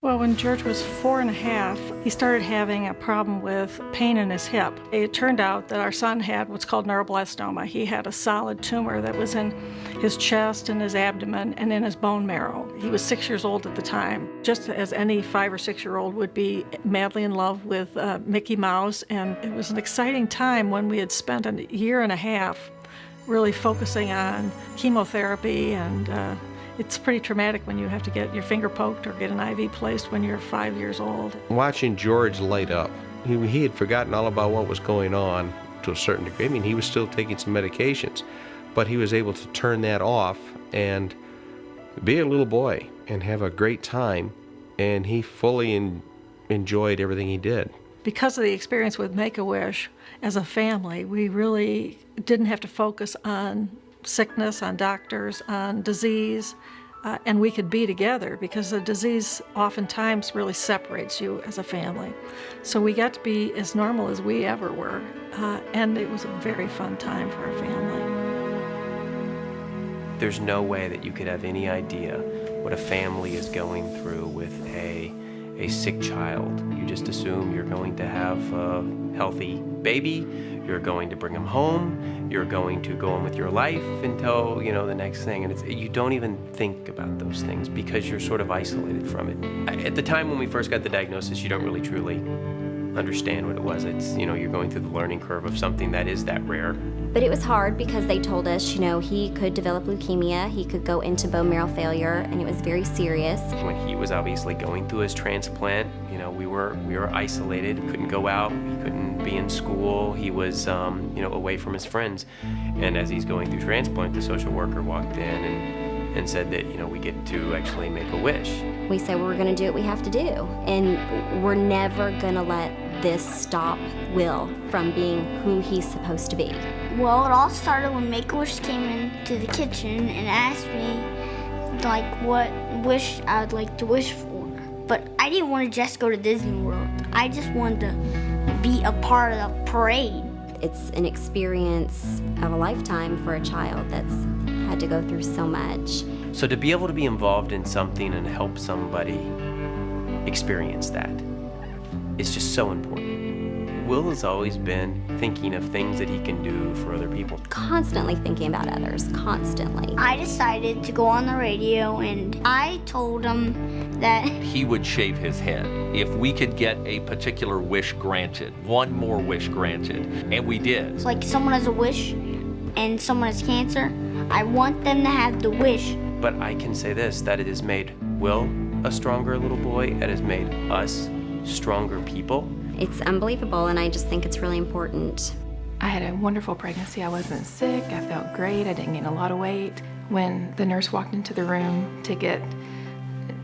Well, when George was 4.5, he started having a problem with pain in his hip. It turned out that our son had what's called neuroblastoma. He had a solid tumor that was in his chest and his abdomen and in his bone marrow. He was 6 years old at the time, just as any 5 or 6-year-old would be madly in love with Mickey Mouse. And it was an exciting time when we had spent 1.5 years really focusing on chemotherapy, and it's pretty traumatic when you have to get your finger poked or get an IV placed when you're 5 years old. Watching George light up, he had forgotten all about what was going on to a certain degree. I mean, he was still taking some medications, but he was able to turn that off and be a little boy and have a great time, and he fully enjoyed everything he did. Because of the experience with Make-A-Wish, as a family, we really didn't have to focus on sickness, on doctors, on disease, and we could be together because the disease oftentimes really separates you as a family. So we got to be as normal as we ever were, and it was a very fun time for our family. There's no way that you could have any idea what a family is going through with a sick child. You just assume you're going to have a healthy baby, you're going to bring him home, you're going to go on with your life until, the next thing. And you don't even think about those things because you're sort of isolated from it. At the time when we first got the diagnosis, you don't really truly understand what it was. It's, you're going through the learning curve of something that is that rare. But it was hard because they told us, he could develop leukemia, he could go into bone marrow failure, and it was very serious. When he was obviously going through his transplant, we were isolated, couldn't go out, he couldn't be in school, he was, away from his friends. And as he's going through transplant, the social worker walked in and said that, we get to actually make a wish. We said we're gonna do what we have to do, and we're never gonna let this stop Will from being who he's supposed to be. Well, it all started when Make-A-Wish came into the kitchen and asked me, what wish I would like to wish for. But I didn't want to just go to Disney World. I just wanted to be a part of the parade. It's an experience of a lifetime for a child that's had to go through so much. So to be able to be involved in something and help somebody experience that, it's just so important. Will has always been thinking of things that he can do for other people. Constantly thinking about others, constantly. I decided to go on the radio and I told him that he would shave his head if we could get a particular wish granted, one more wish granted, and we did. It's like someone has a wish and someone has cancer. I want them to have the wish. But I can say this, that it has made Will a stronger little boy. It has made us stronger people. It's unbelievable, and I just think it's really important. I had a wonderful pregnancy. I wasn't sick. I felt great. I didn't gain a lot of weight. When the nurse walked into the room to get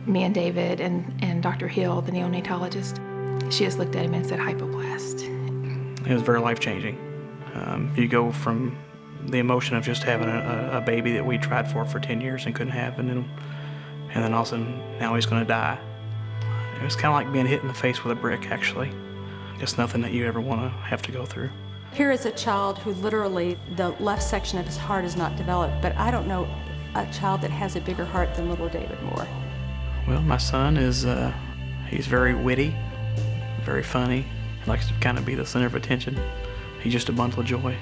me and David and Dr. Hill, the neonatologist, she just looked at him and said, hypoblast. It was very life-changing. You go from the emotion of just having a baby that we tried for 10 years and couldn't have, and then all of a sudden, now he's going to die. It was kind of like being hit in the face with a brick, actually. It's nothing that you ever want to have to go through. Here is a child who literally, the left section of his heart is not developed, but I don't know a child that has a bigger heart than little David Moore. Well, my son is, he's very witty, very funny. He likes to kind of be the center of attention. He's just a bundle of joy.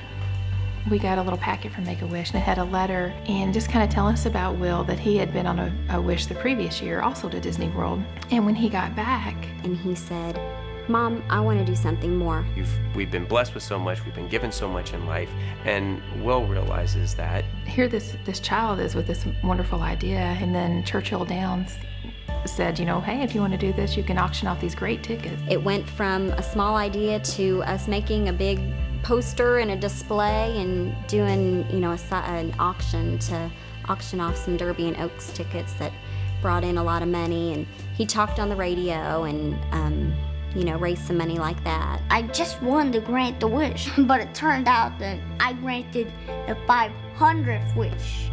We got a little packet from Make-A-Wish, and it had a letter and just kind of telling us about Will, that he had been on a wish the previous year, also to Disney World. And when he got back, and he said, Mom, I want to do something more. We've been blessed with so much, we've been given so much in life, and Will realizes that. Here this child is with this wonderful idea, and then Churchill Downs said, hey, if you want to do this, you can auction off these great tickets. It went from a small idea to us making a big poster and a display and doing, an auction to auction off some Derby and Oaks tickets that brought in a lot of money. And he talked on the radio and, raised some money like that. I just wanted to grant the wish, but it turned out that I granted the 500th wish.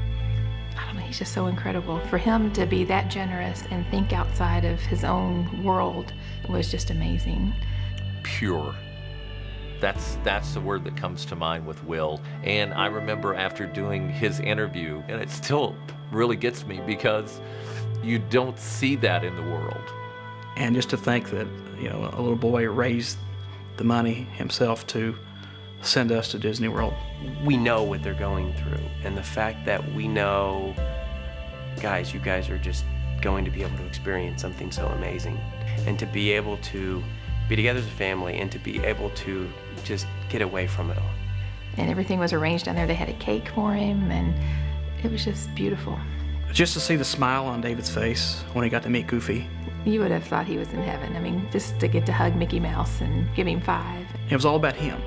I don't know, he's just so incredible. For him to be that generous and think outside of his own world was just amazing. Pure. That's the word that comes to mind with Will. And I remember after doing his interview, and it still really gets me because you don't see that in the world. And just to think that, you know, a little boy raised the money himself to send us to Disney World. We know what they're going through, and the fact that we know, guys, you guys are just going to be able to experience something so amazing, and to be able to be together as a family and to be able to just get away from it all. And everything was arranged down there. They had a cake for him, and it was just beautiful. Just to see the smile on David's face when he got to meet Goofy. You would have thought he was in heaven. I mean, just to get to hug Mickey Mouse and give him 5. It was all about him.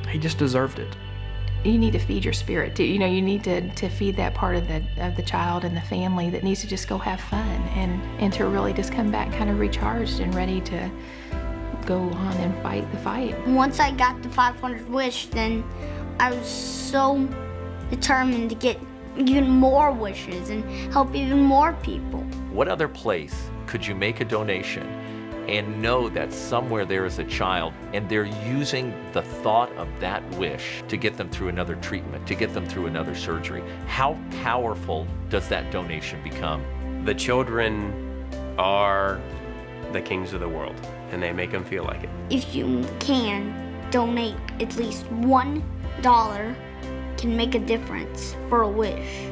He just deserved it. You need to feed your spirit too. You know, you need to feed that part of the child and the family that needs to just go have fun and to really just come back kind of recharged and ready to go on and fight the fight. Once I got the 500 wish, then I was so determined to get even more wishes and help even more people. What other place could you make a donation and know that somewhere there is a child and they're using the thought of that wish to get them through another treatment, to get them through another surgery? How powerful does that donation become? The children are the kings of the world, and they make them feel like it. If you can donate at least $1, can make a difference for a wish.